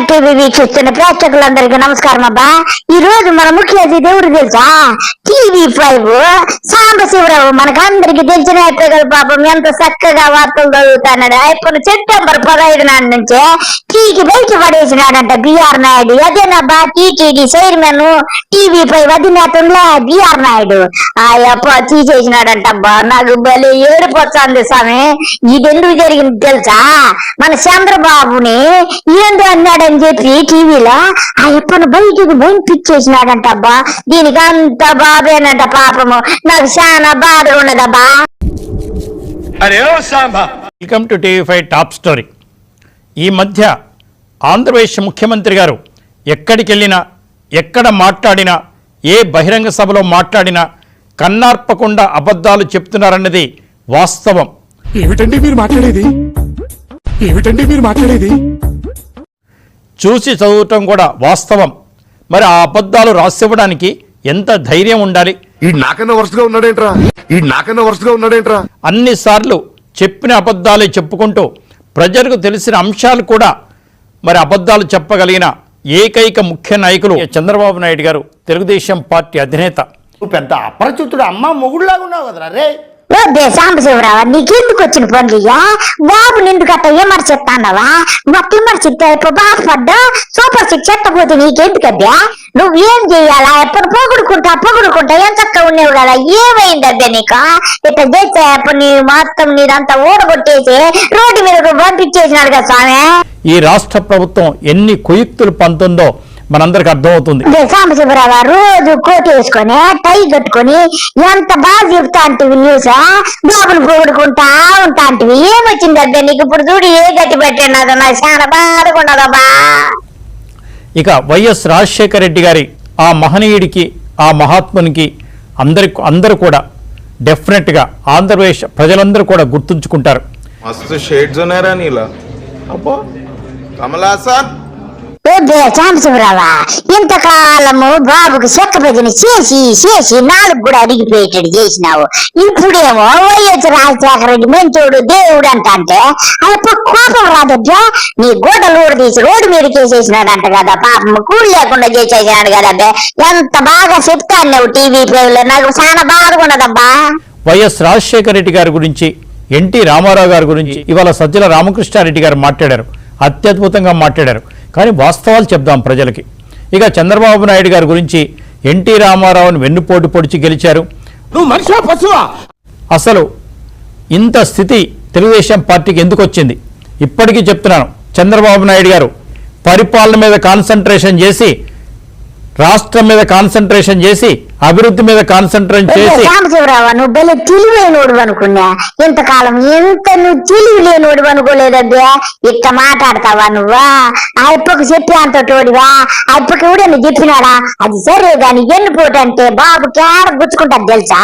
TV వీక్షిస్తున్న ప్రేక్షకులందరికీ నమస్కారం అబ్బా. ఈ రోజు మన ముఖ్య అతిథి ఎవరు తెలుసా? TV5 సాంబశివరావు. మనకందరికి తెలిసిన అయిపోయి పాపం ఎంత చక్కగా వార్తలు చదువుతాడు. అయిపోయిన సెప్టెంబర్ 15 నాటి నుంచే టీకి బయట పడేసినాడంట బిఆర్ నాయుడు. అదేనబ్బా టీటీడీ చైర్మన్ TV5 అధినేతంలో బిఆర్ నాయుడు అప్ప తీసేసినాడంట. అబ్బా నాకు బలి ఏడిపోతుంది స్వామి. ఇది ఎందుకు జరిగింది తెలుసా? మన చంద్రబాబుని ఏందో అన్నాడని చెప్పి టీవీలో ఆ ఎప్పను బయటకు పంపించేసినాడంట. అబ్బా దీనికి అంత బాబేనంట. పాపము నాకు చాలా బాధ ఉన్నదబ్బా. Welcome to TV5 top story. ఈ మధ్య ఆంధ్రప్రదేశ్ ముఖ్యమంత్రి గారు ఎక్కడికి వెళ్ళినా, ఎక్కడ మాట్లాడినా, ఏ బహిరంగ సభలో మాట్లాడినా కన్నార్పకుండా అబద్ధాలు చెప్తున్నారన్నది వాస్తవం. ఏమిటండి మీరు మాట్లాడేది? చూసి చదవటం కూడా వాస్తవం. మరి ఆ అబద్ధాలు రాసివ్వడానికి ఎంత ధైర్యం ఉండాలి? ఈ నాకన్నా వరుసగా ఉన్నాడేంట్రా? అన్నిసార్లు చెప్పిన అబద్ధాలే చెప్పుకుంటూ ప్రజలకు తెలిసిన అంశాలు కూడా మరి అబద్ధాలు చెప్పగలిగిన ఏకైక ముఖ్య నాయకులు చంద్రబాబు నాయుడు గారు, తెలుగుదేశం పార్టీ అధినేత. పెద్ద అపరిచితుడు అమ్మ మొగుడులాగా ఉన్నావు కదరా రే. సాంబశివరావు నీకెందుకు వచ్చిన పనులుయ్యా? బాబు నిందుకు అట్ట విమర్శిస్తానవా? మొత్తం విమర్శిస్తే బాధపడ్డా సూపర్ సిక్స్ ఎట్టపోతే నీకెందుకబ్బా? నువ్వేం చెయ్యాలా? ఎప్పుడు పొగుడుకుంటా ఏం చక్కగా ఉండేవు కదా. ఏమైందబ్బా నీకు? ఇట్లా చేస్తే అప్పుడు నీ మొత్తం నీదంతా ఊడగొట్టేసి రోడ్డు మీద పంపించేసినాడు కదా స్వామి. ఈ రాష్ట్ర ప్రభుత్వం ఎన్ని కుయుక్తులు పంతుందో మనందరికి అర్థమవుతుంది. సాంబశివరావు రోజు కోట్ వేసుకొని టై కట్టుకొని ఎంత బాగా చెప్తా అంటివి న్యూస్. బాబులు పొగుడుకుంటా ఉంటా అంటివి. ఏమొచ్చింది అబ్బా నీకు? ఇప్పుడు చూడు ఏ గట్టి పెట్టినదో నాకు చాలా బాధకున్నదబ్బా. ఇక వైఎస్ రాజశేఖర రెడ్డి గారి ఆ మహనీయుడికి, ఆ మహాత్మునికి అందరూ కూడా డెఫినెట్గా ఆంధ్రప్రదేశ్ ప్రజలందరూ కూడా గుర్తుంచుకుంటారు. మస్తు షేడ్స్ ఉన్నారా నీలా? అబ్బో కమలాసన్ సాంబశివరావా ఇంతకాలము బాబుకు చెక్క భజన చేసి నాలుగు కూడా అడిగిపోయేటట్టు చేసినావు. ఇప్పుడేమో వైఎస్ రాజశేఖర రెడ్డి మంచోడు దేవుడు అంటే అప్పుడు కోపం రాదబ్బా. నీ గోడలు ఊడదీసి రోడ్డు మీద కేసేసినాడంట కదా. పాపం కూలి లేకుండా చేసేసినాడు కదబ్బా. ఎంత బాగా చెప్తాను నువ్వు TV5లో. నాకు చాలా బాధగా ఉన్నదబ్బా. వైఎస్ రాజశేఖర రెడ్డి గారి గురించి, ఎన్టీ రామారావు గారి గురించి ఇవాళ సజ్జల రామకృష్ణారెడ్డి గారు మాట్లాడారు. అత్యద్భుతంగా మాట్లాడారు. కానీ వాస్తవాలు చెప్దాం ప్రజలకి. ఇక చంద్రబాబు నాయుడు గారి గురించి ఎన్టీ రామారావుని వెన్నుపోటు పొడిచి గెలిచారు. నువ్వు మనిషివా పశువా? అసలు ఇంత స్థితి తెలుగుదేశం పార్టీకి ఎందుకు వచ్చింది? ఇప్పటికీ చెప్తున్నాను, చంద్రబాబు నాయుడు గారు పరిపాలన మీద కాన్సన్ట్రేషన్ చేసి, రాష్ట్రం మీద కాన్సన్ట్రేషన్ చేసి, అభివృద్ధి మీద కాన్సన్ట్రేషన్ చేసి. సాంబశివరావు నువ్వు బలి తెలివైనోడు అనుకున్నా. ఇంతకాలం ఎంత నువ్వు తెలివి లేనోడు అనుకోలేదబ్బా. ఇట్ట మాట్లాడతావా నువ్వా? ఆ ఇప్పకు చెప్పి అంత తోడివా? ఆ ఇప్పకి ఎవడన్నా చెప్పినాడా? అది సరే గాని ఎన్నుపోటు అంటే బాబు కేడ గుచ్చుకుంటాడు తెలుసా?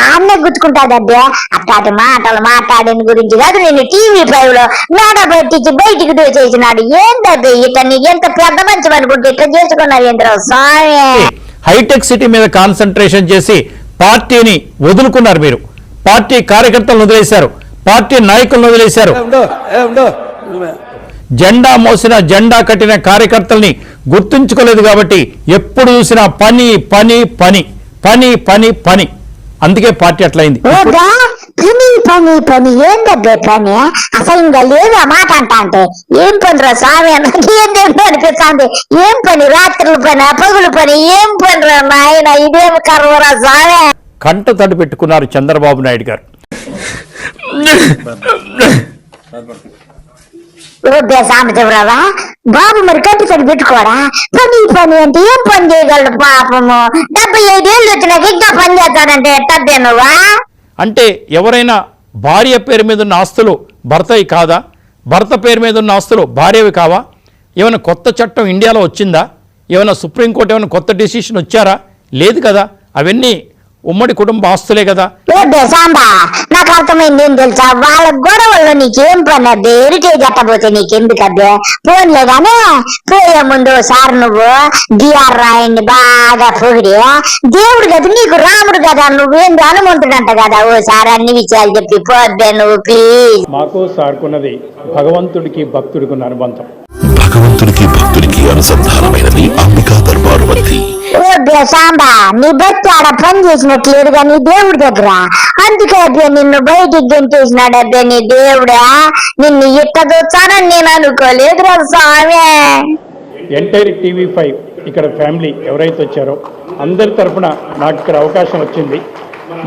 ఆన్నే గుచ్చుకుంటాదబ్బా. అట్లాంటి మాటలు మాట్లాడిన గురించి కాదు నేను TV5లో మేడ పెట్టించి బయటికి దోచేసినాడు. ఏందబ్బా ఇట్లా నీకు ఎంత పెద్ద మంచి అనుకుంటే ఇట్లా చేసుకున్నావు ఏంద్ర స్వామి? హైటెక్ సిటీ మీద కాన్సన్ట్రేషన్ చేసి పార్టీని వదులుకున్నారు మీరు. పార్టీ కార్యకర్తలను వదిలేశారు, పార్టీ నాయకులను వదిలేశారు. జెండా మోసిన, జెండా కట్టిన కార్యకర్తల్ని గుర్తుంచుకోలేదు. కాబట్టి ఎప్పుడు చూసినా పని పని పని పని పని పని. అందుకే పార్టీ అట్లయింది. పని ఏందబ్బే పని? అసలు ఇంకా లేదు ఆ మాట అంటే. ఏం పనిరా స్వామి ఏందేమో అనిపిస్తుంది. ఏం పని? రాత్రుల పని, పగులు పని, ఏం పనిరా నాయన? ఇదేమి కర్వరా స్వామి? కంట తడి పెట్టుకున్నారు చంద్రబాబు నాయుడు గారు. సాంబశివరావా బాబు మరి కట్టి తడి పెట్టుకోరా? పని అంటే ఏం పని చేయగలడు పాపము? 75 ఏళ్ళు వచ్చినాక ఇంకా పని చేస్తాడంటే ఎట్టద్దే నువ్వా? అంటే ఎవరైనా భార్య పేరు మీద ఉన్న ఆస్తులు భర్తవి కాదా? భర్త పేరు మీద ఉన్న ఆస్తులు భార్యవి కావా? ఏమైనా కొత్త చట్టం ఇండియాలో వచ్చిందా? ఏమైనా సుప్రీంకోర్టు ఏమైనా కొత్త డిసిషన్ వచ్చారా? లేదు కదా. అవన్నీ ఉమ్మడి కుటుంబ ఆస్తులే కదా. సాంబా నాకు అర్థమైంది ఏం తెలుసా? వాళ్ళ గొడవల్లో నీకేం పని అబ్బే? హెరిటేజ్ అట్టపోతే నీకెందుకబ్బే? ఫోన్లే గానీ పోయే ముందు సార్ నువ్వు బిఆర్ రాయన్ని బాగా పొగిడి దేవుడు కదా నీకు రాముడు కదా, నువ్వేంది హనుమంతుడంట కదా. ఓ సార్ అన్ని విషయాలు చెప్పి పోద్దే నువ్వు ప్లీజ్. మాకు సార్కున్నది భగవంతుడికి భక్తుడికి అనుబంధం. భగవంతుడికి అనుసంధానమైనది అంబికా దర్బారు వత్తి. ఓ సాంబా, నీ బట్టి ఆడ పని చేసినట్లేదుగా నీ దేవుడి దగ్గర. అందుకే అబ్బే నిన్ను బయటికి గెంటేసినాడు. అబ్బే నీ దేవుడా, నిన్ను ఇట్ట దొచ్చానని నేను అనుకోలేదురా స్వామి. ఎంటైర్ TV5 ఇక్కడ ఫ్యామిలీ ఎవరైతే వచ్చారో అందరి తరఫున నాకు ఇక్కడ అవకాశం వచ్చింది.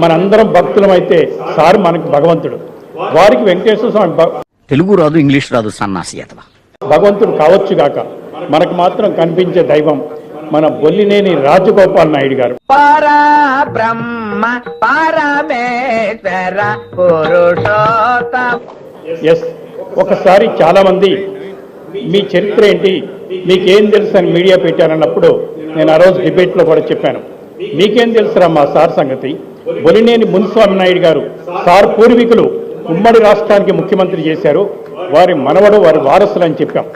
మనందరం భక్తులం అయితే సార్ మనకు భగవంతుడు. వారికి వెంకటేశ్వర స్వామి తెలుగు రాదు, ఇంగ్లీష్ రాదు, సన్నాసి అతవా భగవంతుడు కావచ్చు గాక, మనకు మాత్రం కనిపించే దైవం మన బొల్లినేని రాజగోపాల్ నాయుడు గారు. ఎస్, ఒకసారి చాలా మంది మీ చరిత్ర ఏంటి, మీకేం తెలుసు అని మీడియా పెట్టారన్నప్పుడు నేను ఆ రోజు డిబేట్లో కూడా చెప్పాను, మీకేం తెలుసురా మా సార్ సంగతి. బొలినేని మునిస్వామి నాయుడు గారు సార్ పూర్వీకులు ఉమ్మడి రాష్ట్రానికి ముఖ్యమంత్రి చేశారు, వారి మనవడు వారి వారసులు అని చెప్పాం.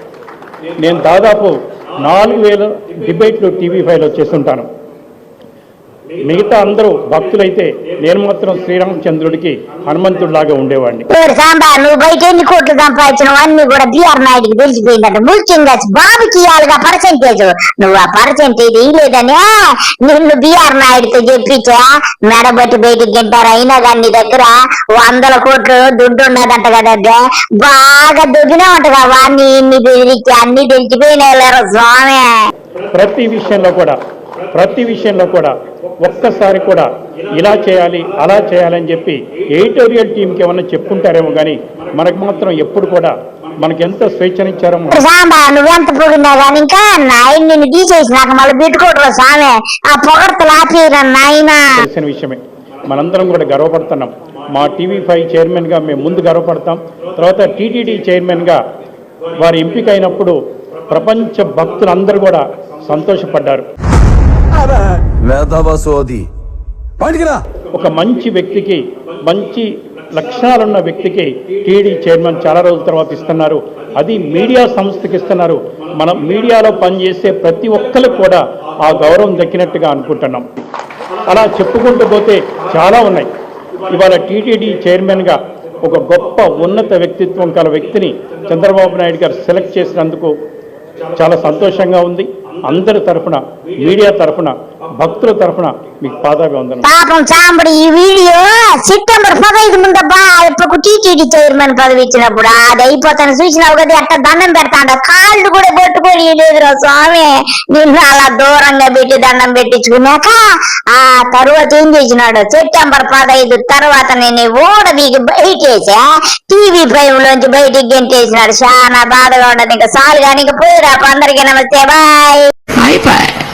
నేను దాదాపు 4000 డిబేట్లు TV5లో చేస్తుంటాను. మిగతా అందరూ భక్తులైతే నేను మాత్రం శ్రీరామచంద్రుడికి హనుమంతుడిలాగా ఉండేవాడిని. సాంబా, నువ్వు బయట ఎన్ని కోట్లు సంపాదించినవు అన్ని కూడా బిఆర్ నాయుడికి తెలిసిపోయిందంట. ముఖ్యంగా బాబుకి ఇవ్వాలిగా పర్సెంటేజ్. నువ్వు ఆ పర్సెంటేజ్ ఇవ్వలేదని నిన్ను బిఆర్ నాయుడితో చెప్పించా మెడబట్టి బయటికి తింటారు. అయినా కానీ నీ దగ్గర 100 కోట్లు దుడ్డు ఉన్నదంట కదా. బాగా దుగ్గినా ఉంటగా వాడిని ఇన్ని బెదిరించి అన్ని తెలిసిపోయినా స్వామి. ప్రతి విషయంలో కూడా ఒక్కసారి కూడా ఇలా చేయాలి అలా చేయాలని చెప్పి ఎడిటోరియల్ టీంకి ఏమన్నా చెప్పుకుంటారేమో కానీ మనకు మాత్రం ఎప్పుడు కూడా మనకి ఎంత స్వేచ్ఛనిచ్చారో. సాంబా, నువ్వెంత పొగినా కానీ ఇంకా నాయన నిన్ను తీసేసి నాకు మళ్ళీ పెట్టుకోవడం స్వామి. ఆ పొగడ్తలు ఆపేయరా నాయన. తెలిసిన విషయమే, మనందరం కూడా గర్వపడుతున్నాం. మా TV5 చైర్మన్గా మేము ముందు గర్వపడతాం. తర్వాత TTD చైర్మన్గా వారి ఎంపిక అయినప్పుడు ప్రపంచ భక్తులందరూ కూడా సంతోషపడ్డారు. ఒక మంచి వ్యక్తికి, మంచి లక్షణాలున్న వ్యక్తికి TTD చైర్మన్ చాలా రోజుల తర్వాత ఇస్తున్నారు. అది మీడియా సంస్థకి ఇస్తున్నారు. మనం మీడియాలో పనిచేసే ప్రతి ఒక్కరికి కూడా ఆ గౌరవం దక్కినట్టుగా అనుకుంటున్నాం. అలా చెప్పుకుంటూ పోతే చాలా ఉన్నాయి. ఇవాళ TTD చైర్మన్గా ఒక గొప్ప ఉన్నత వ్యక్తిత్వం గల వ్యక్తిని చంద్రబాబు నాయుడు గారు సెలెక్ట్ చేసినందుకు చాలా సంతోషంగా ఉంది. అందరి తరఫున, మీడియా తరఫున, భక్తుల తరఫున మీకు పాదాభివందనం. పాపం చాంబడి, ఈ వీడియో సెప్టెంబర్ 15 ముందబ్బా ఇప్పుడు TTD చైర్మన్ పదవి ఇచ్చినప్పుడు అది అయిపోతాను చూసినావు కదా. అట్లా దండం పెడతాండ, కాళ్ళు కూడా పట్టుకొని లేదురా స్వామి. నిన్ను అలా దూరంగా పెట్టి దండం పెట్టించుకున్నాక ఆ తర్వాత ఏం చేసినాడు, సెప్టెంబర్ 15 తర్వాత నేను ఓడబీకి బయటేసా TV5 లోంచి బయటికి గెంటేసినాడు. చాలా బాధగా ఉండదు. ఇంకా చాలు కానీ ఇంకా పోయిరా. అందరికీ నమస్తే, బాయ్.